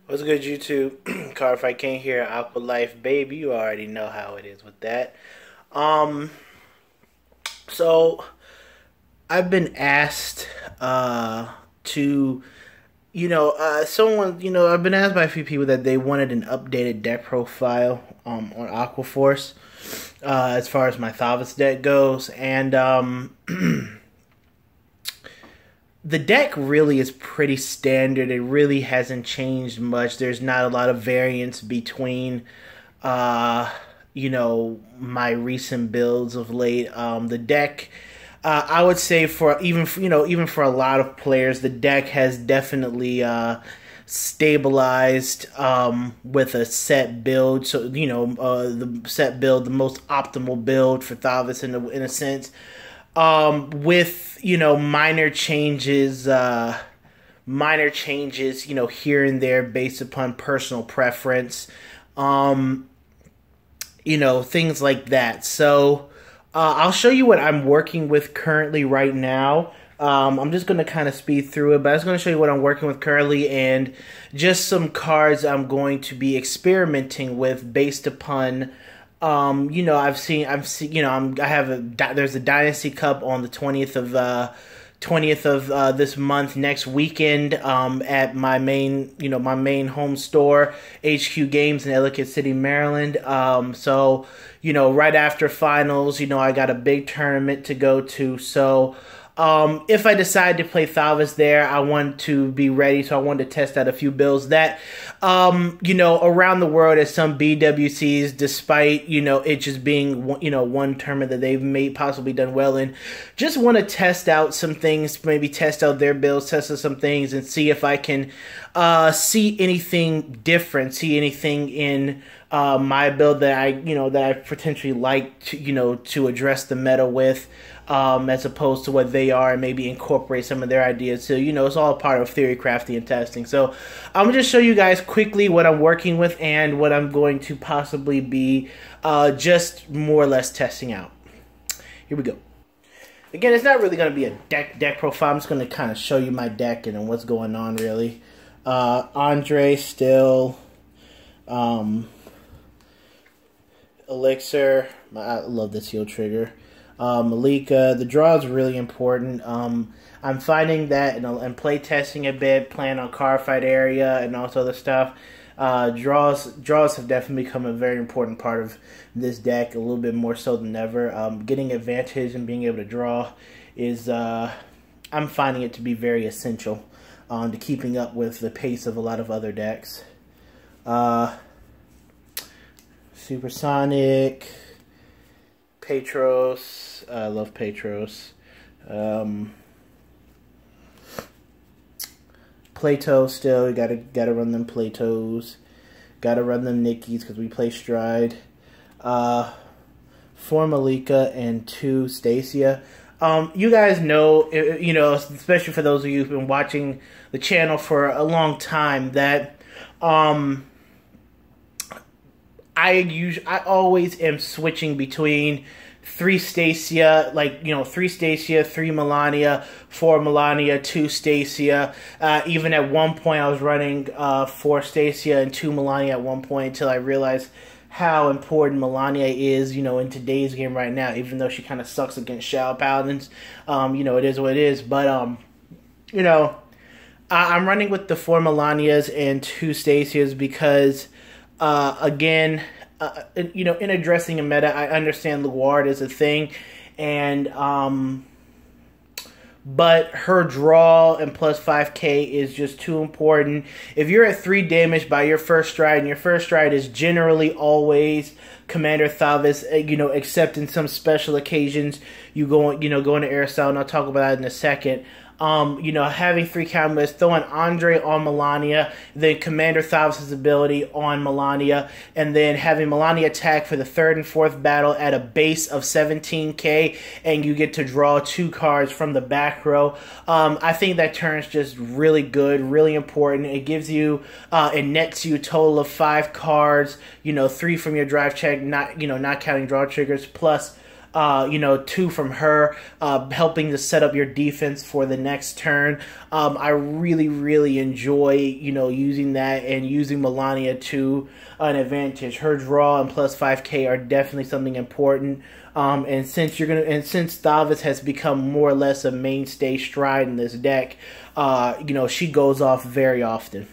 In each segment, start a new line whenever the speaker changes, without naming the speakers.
What's good, YouTube? Cardfight King here, AQUA Life Baby. You already know how it is with that. Um, so I've been asked to, I've been asked by a few people that they wanted an updated deck profile on Aquaforce as far as my Thavas deck goes, and the deck really is pretty standard. It really hasn't changed much. There's not a lot of variance between, my recent builds of late. The deck, I would say even for a lot of players, the deck has definitely stabilized with a set build. So the set build, the most optimal build for Thavas in a sense. With minor changes, here and there based upon personal preference, things like that. So I'll show you what I'm working with currently right now. I'm just going to kind of speed through it, but I was going to show you what I'm working with currently and just some cards I'm going to be experimenting with based upon there's a Dynasty Cup on the 20th of this month next weekend at my main home store, HQ Games in Ellicott City, Maryland. So right after finals, I got a big tournament to go to. So if I decide to play Thavas there, I want to be ready. So I wanted to test out a few builds that, around the world at some BWCs, despite, it just being, one tournament that they've possibly done well in. Just want to test out some things, maybe test out their builds, test out some things, and see if I can see anything different, see anything in my build that I potentially like to address the meta with. As opposed to what they are, and maybe incorporate some of their ideas. So, it's all part of theory, crafting, and testing. So, I'm going to just show you guys quickly what I'm working with and what I'm going to possibly be just more or less testing out. Here we go. Again, it's not really going to be a deck profile. I'm just going to kind of show you my deck and what's going on, really. Andre, still, Elixir. I love this heal trigger. Malika, the draw is really important. I'm finding that and play testing a bit, playing on Cardfight area and all this other stuff. Draws have definitely become a very important part of this deck, a little bit more so than ever. Getting advantage and being able to draw is, I'm finding it to be very essential to keeping up with the pace of a lot of other decks. Supersonic, Petros. I love Petros. Plato still. You gotta run them Platos. Gotta run them Nickies because we play Stride. 4 Malika and 2 Stacia. You guys know, especially for those of you who've been watching the channel for a long time, that I always am switching between 3 Stacia, 3 Stacia, 3 Melania, 4 Melania, 2 Stacia. Even at one point, I was running 4 Stacia and 2 Melania at one point until I realized how important Melania is, in today's game right now. Even though she kind of sucks against Shadow Paladins, it is what it is. But I'm running with the 4 Melanias and 2 Stacias because, again, in addressing a meta, I understand Vanguard is a thing, and but her draw and plus 5k is just too important. If you're at 3 damage by your first stride, and your first stride is generally always Commander Thavas, except in some special occasions you go into Aerosol, and I'll talk about that in a second. Having 3 combos, throwing Andre on Melania, then Commander Thavas' ability on Melania, and then having Melania attack for the 3rd and 4th battle at a base of 17k, and you get to draw 2 cards from the back row. I think that turn's just really good, really important. It gives you, it nets you a total of 5 cards, 3 from your drive check, not counting draw triggers, plus you know, 2 from her, helping to set up your defense for the next turn. I really enjoy, you know, using that and using Melania to an advantage. Her draw and plus 5k are definitely something important. And since Thavas has become more or less a mainstay stride in this deck, you know, she goes off very often.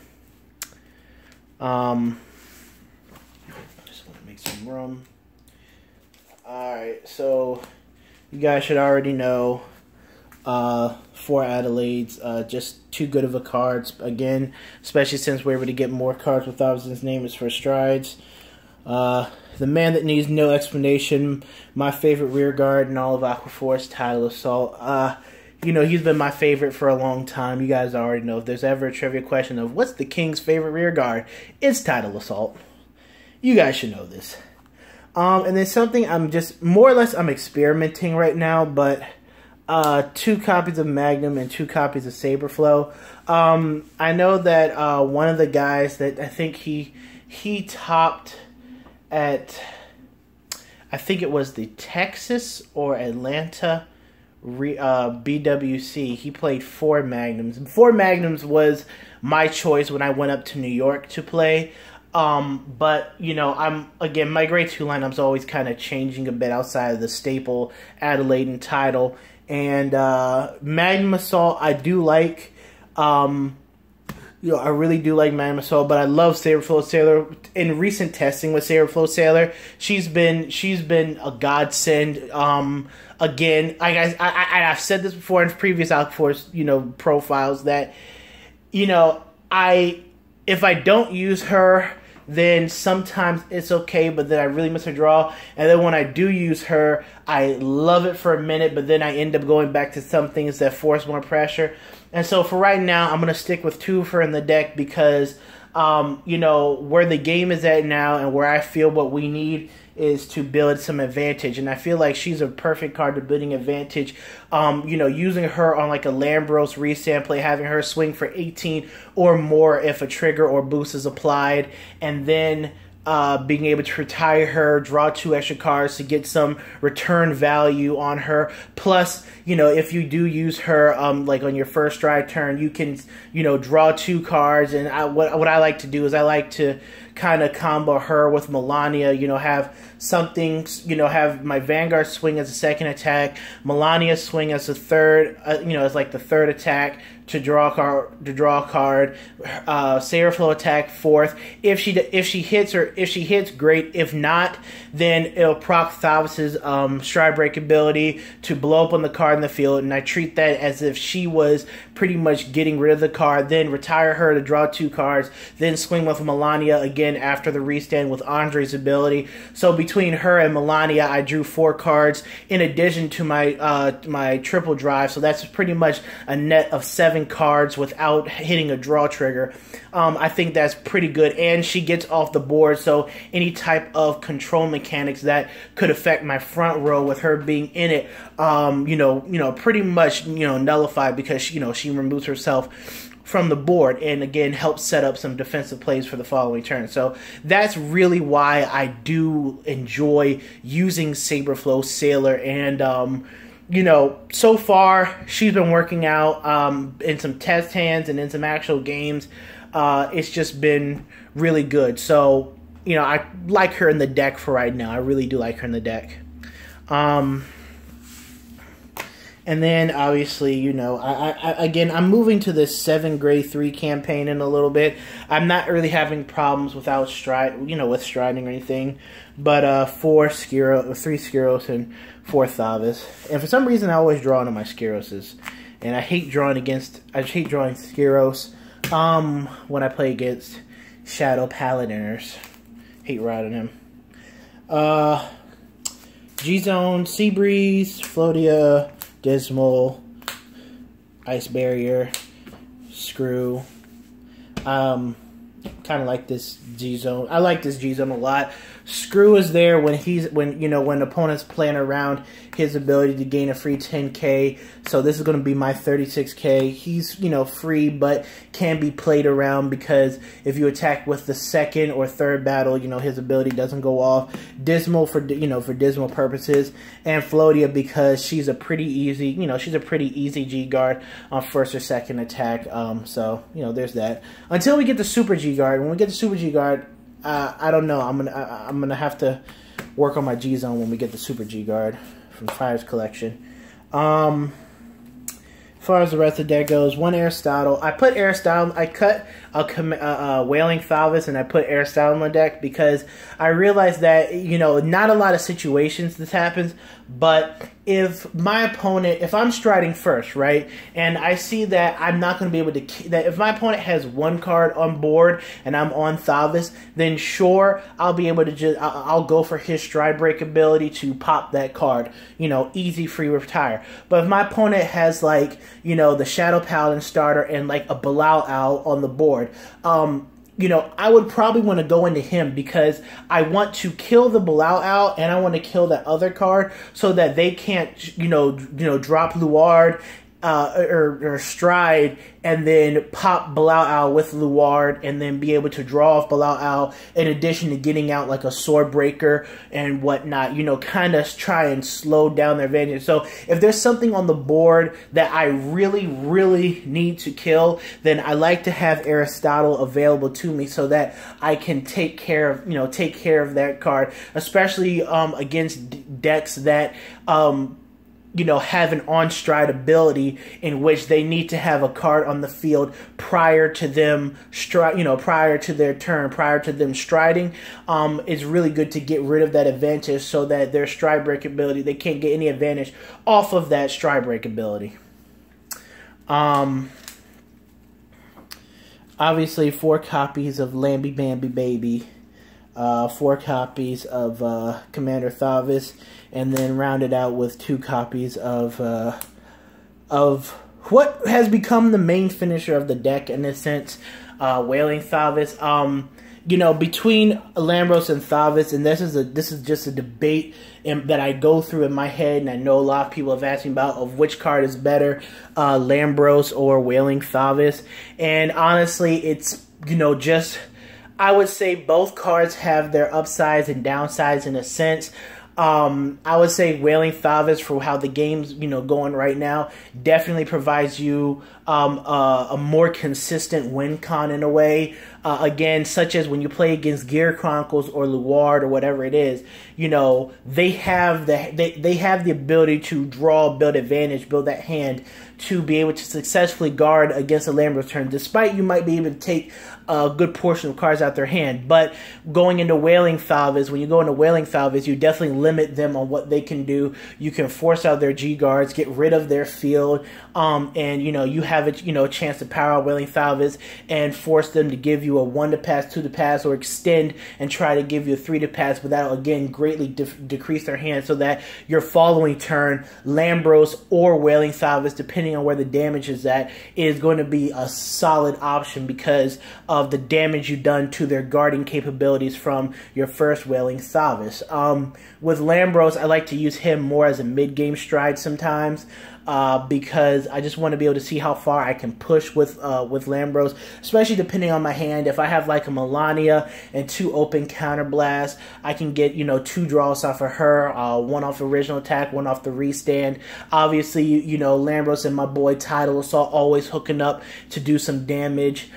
I just want to make some room. Alright, so you guys should already know 4 Adelaides, just too good of a cards. Again, especially since we're able to get more cards with Thavas' name is for strides. The man that needs no explanation, my favorite rear guard in all of Aqua Force, Tidal Assault. You know, he's been my favorite for a long time. You guys already know. If there's ever a trivia question of what's the King's favorite rear guard, it's Tidal Assault. You guys should know this. And then something I'm just, more or less, I'm experimenting right now, but 2 copies of Magnum and 2 copies of Saberflow. I know that one of the guys that I think he topped at, I think it was the Texas or Atlanta BWC. He played 4 Magnums. 4 Magnums was my choice when I went up to New York to play. But, you know, again, my grade 2 lineup's always kind of changing a bit outside of the staple Adelaide and Tidal. And Magnum Assault, I do like. You know, I really do like Magnum Assault, but I love Saberflow Sailor. In recent testing with Saberflow Sailor, she's been a godsend. Again, I've said this before in previous Aqua Force, you know, profiles that, you know, if I don't use her, then sometimes it's okay, but then I really miss her draw. And then when I do use her, I love it for a minute, but then I end up going back to some things that force more pressure. And so for right now, I'm going to stick with 2 of her in the deck because, you know, where the game is at now and where I feel what we need is to build some advantage. And I feel like she's a perfect card to building advantage. You know, using her on like a Lambros restand play, having her swing for 18 or more if a trigger or boost is applied, and then being able to retire her, draw 2 extra cards to get some return value on her. Plus, you know, if you do use her, like on your first stride turn, you can, you know, draw 2 cards. And what I like to do is I like to kind of combo her with Melania, you know, have something, you know, have my Vanguard swing as a 2nd attack, Melania swing as a 3rd, you know, as like the 3rd attack to draw a card, Saberflow attack 4th. If she hits, great. If not, then it'll proc Thavas' stride break ability to blow up on the card in the field, and I treat that as if she was pretty much getting rid of the card, then retire her to draw 2 cards, then swing with Melania again after the restand with Andre's ability. So between her and Melania, I drew 4 cards in addition to my my triple drive, so that's pretty much a net of 7 cards without hitting a draw trigger. I think that's pretty good, and she gets off the board, so any type of control mechanics that could affect my front row with her being in it, you know, pretty much, you know, nullified because, you know, she removes herself from the board and again helps set up some defensive plays for the following turn. So that's really why I do enjoy using Saberflow Sailor. And you know, so far she's been working out in some test hands and in some actual games. It's just been really good. So, you know, I like her in the deck for right now. I really do like her in the deck. And then, obviously, you know, again, I'm moving to this 7 grade 3 campaign in a little bit. I'm not really having problems without stride, you know, with striding or anything. But 3 Skiros and 4 Thavas. And for some reason, I always draw into my Skiroses. And I hate drawing Skiros when I play against Shadow Paladiners. Hate riding him. G-Zone, Seabreeze, Floatia, Dismal, Ice Barrier, Screw, kind of like this G zone. I like this G zone a lot. Screw is there when opponents playing around his ability to gain a free 10K. So this is going to be my 36K. He's, you know, free, but can be played around because if you attack with the second or third battle, you know, his ability doesn't go off. Dismal for, you know, for dismal purposes, and Floatia because she's a pretty easy, you know, she's a pretty easy G guard on first or second attack. So, you know, there's that. Until we get the Super G guard. When we get the Super G guard, I don't know. I'm gonna have to work on my G zone when we get the Super G guard from Fire's collection. As far as the rest of the deck goes, one Aristotle. I put Aristotle. I cut a Wailing Thavas and I put Aristotle in the deck because I realized that, you know, not a lot of situations this happens, but if my opponent, if I'm striding first, right, and I see that I'm not going to be able to, that if my opponent has one card on board and I'm on Thavas, then sure, I'll be able to just, I'll go for his stride break ability to pop that card, you know, easy free retire. But if my opponent has, like, you know, the Shadow Paladin starter and like a Bilal Owl on the board, you know, I would probably want to go into him because I want to kill the Bilal Owl and I want to kill that other card so that they can't, you know, drop Luard or stride and then pop Bilal Owl with Luard and then be able to draw off Bilal Owl in addition to getting out like a Sword Breaker and whatnot, you know, kind of try and slow down their advantage. So if there's something on the board that I really, really need to kill, then I like to have Aristotle available to me so that I can take care of, you know, take care of that card, especially against decks that you know, have an on-stride ability in which they need to have a card on the field prior to them prior to their turn, prior to them striding. It's really good to get rid of that advantage so that their stride break ability, they can't get any advantage off of that stride break ability. Obviously 4 copies of Lambie Bambi Baby, 4 copies of Commander Thavas, and then rounded out with 2 copies of what has become the main finisher of the deck in a sense, Wailing Thavas. You know, between Lambros and Thavas, and this is just a debate that I go through in my head, and I know a lot of people have asked me about of which card is better, Lambros or Wailing Thavas, and honestly, it's, you know, just, I would say both cards have their upsides and downsides in a sense. I would say Wailing Thavas, for how the game's, you know, going right now, definitely provides you a more consistent win con in a way. Again, such as when you play against Gear Chronicles or Luard or whatever it is, you know, they have the ability to draw, build advantage, build that hand to be able to successfully guard against a Lambros turn, despite you might be able to take a good portion of cards out their hand. But going into Wailing Thavas, when you go into Wailing Thavas, you definitely limit them on what they can do. You can force out their G guards, get rid of their field, and, you know, you have a chance to power out Wailing Thavas and force them to give you a 1 to pass, 2 to pass, or extend and try to give you a 3 to pass, but that'll again greatly decrease their hand, so that your following turn, Lambros or Wailing Thavas, depending on where the damage is at, is going to be a solid option because of the damage you've done to their guarding capabilities from your first Wailing Thavas. With Lambros, I like to use him more as a mid-game stride sometimes, because I just want to be able to see how far I can push with Lambros, especially depending on my hand. If I have like a Melania and 2 open counterblasts, I can get, you know, 2 draws off of her, 1 off original attack, 1 off the restand. Obviously, you know, Lambros and my boy Tidal Assault always hooking up to do some damage.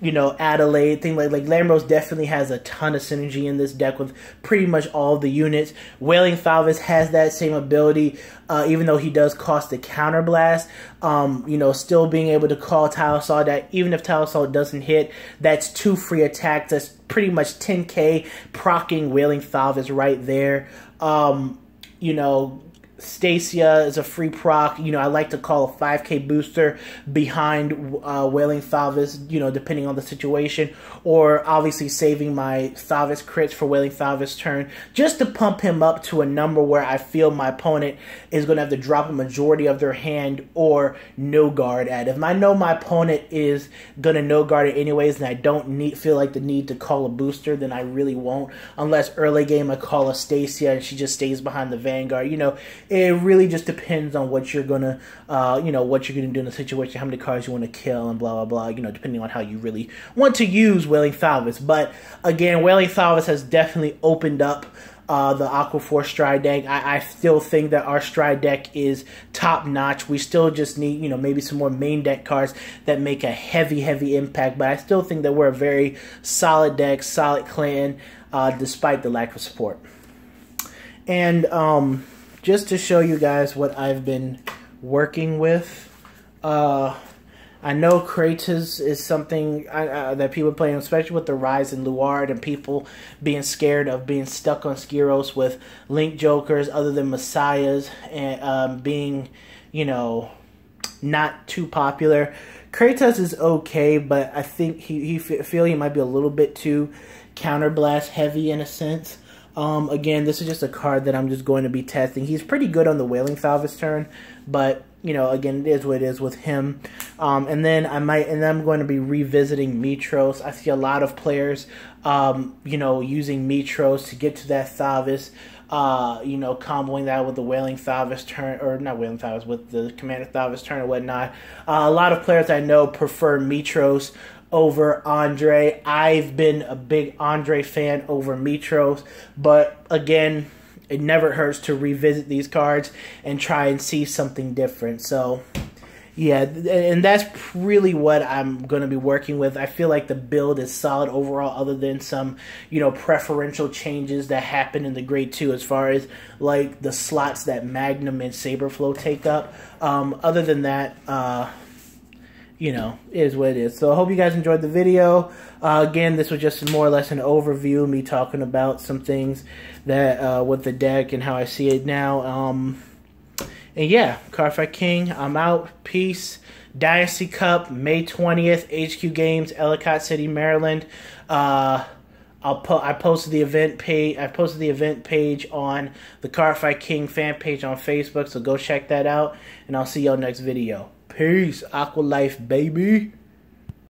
You know, Adelaide, thing like Lambros definitely has a ton of synergy in this deck with pretty much all of the units. Wailing Thavas has that same ability, even though he does cost the counterblast. You know, still being able to call Tidal Assault, that even if Tidal Assault doesn't hit, that's 2 free attacks. That's pretty much 10k procking Wailing Thavas right there. You know, Stacia is a free proc. You know, I like to call a 5K booster behind Wailing Thavas, you know, depending on the situation. Or obviously saving my Thavas crits for Wailing Thavas turn, just to pump him up to a number where I feel my opponent is going to have to drop a majority of their hand or no guard at. If I know my opponent is going to no guard it anyways and I don't feel like the need to call a booster, then I really won't. Unless early game I call a Stacia and she just stays behind the Vanguard. You know, it really just depends on what you're gonna, you know, what you're gonna do in the situation, how many cards you want to kill, and blah blah blah. You know, depending on how you really want to use Wailing Thavas. But again, Wailing Thavas has definitely opened up the Aqua Force Stride deck. I still think that our Stride deck is top notch. We still just need, you know, maybe some more main deck cards that make a heavy impact. But I still think that we're a very solid deck, solid clan, despite the lack of support. And just to show you guys what I've been working with, I know Kratos is something that people are playing, especially with the rise in Luard and people being scared of being stuck on Skiros with Link Jokers other than Messiahs and being, you know, not too popular. Kratos is okay, but I think he might be a little bit too counterblast heavy in a sense. Again, this is just a card that I'm just going to be testing. He's pretty good on the Wailing Thavas turn, but you know, again, it is what it is with him. And then I'm going to be revisiting Mitros. I see a lot of players, you know, using Mitros to get to that Thavas. You know, comboing that with the Wailing Thavas turn, or not Wailing Thavas, with the Commander Thavas turn or whatnot. A lot of players I know prefer Mitros over Andre. I've been a big Andre fan over Mitros, but again, it never hurts to revisit these cards and try and see something different. So, yeah, and that's really what I'm going to be working with. I feel like the build is solid overall, other than some, you know, preferential changes that happen in the Grade 2 as far as, like, the slots that Magnum and Saberflow take up. Other than that, you know, it is what it is. So I hope you guys enjoyed the video. Again, this was just more or less an overview, me talking about some things that with the deck and how I see it now. And yeah, Cardfight King, I'm out. Peace. Dynasty Cup, May 20th, HQ Games, Ellicott City, Maryland. I posted the event page. I posted the event page on the Cardfight King fan page on Facebook, so go check that out. And I'll see y'all next video. Peace. AQUA Life, baby.